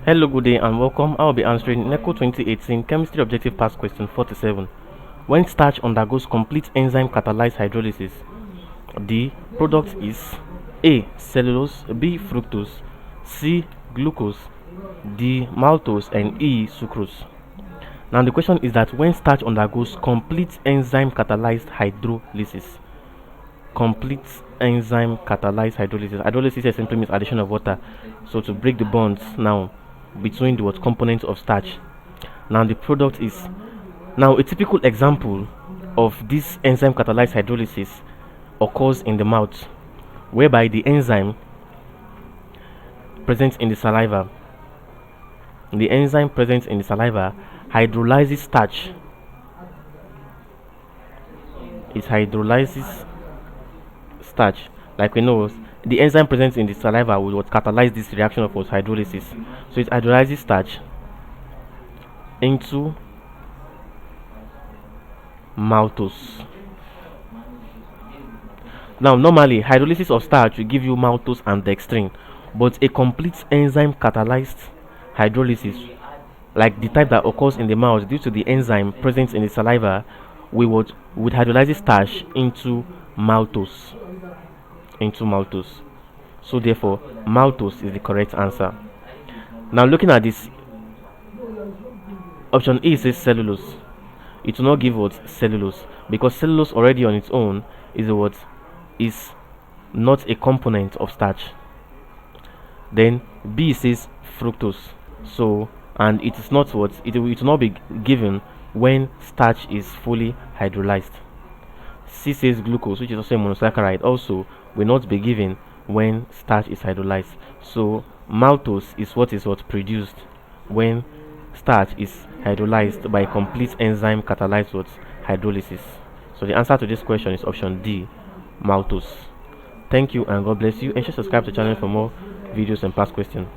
Hello, good day and welcome. I will be answering NECO 2018 Chemistry Objective Past Question 47. When starch undergoes complete enzyme catalyzed hydrolysis, the product is A. Cellulose, B. Fructose, C. Glucose, D. Maltose, and E. Sucrose. Now the question is that when starch undergoes complete enzyme catalyzed hydrolysis, complete enzyme catalyzed hydrolysis. Hydrolysis simply means addition of water, so to break the bonds now between the components of starch. Now the product is, now a typical example of this enzyme catalyzed hydrolysis occurs in the mouth, whereby the enzyme present in the saliva hydrolyzes starch. It hydrolyzes starch. Like we know, the enzyme present in the saliva will catalyze this reaction of hydrolysis. So it hydrolyzes starch into maltose. Now normally hydrolysis of starch will give you maltose and dextrin, but a complete enzyme catalyzed hydrolysis, like the type that occurs in the mouth due to the enzyme present in the saliva, would hydrolyze starch into maltose. So therefore maltose is the correct answer. Now looking at this, option E says cellulose. It will not give what cellulose, because cellulose already on its own is not a component of starch. Then B says fructose. So, and it is not it will not be given when starch is fully hydrolyzed. C says glucose, which is also a monosaccharide, also will not be given when starch is hydrolyzed. So maltose is what produced when starch is hydrolyzed by complete enzyme catalyzed hydrolysis. So the answer to this question is option D, maltose. Thank you and God bless you, and subscribe to the channel for more videos and past questions.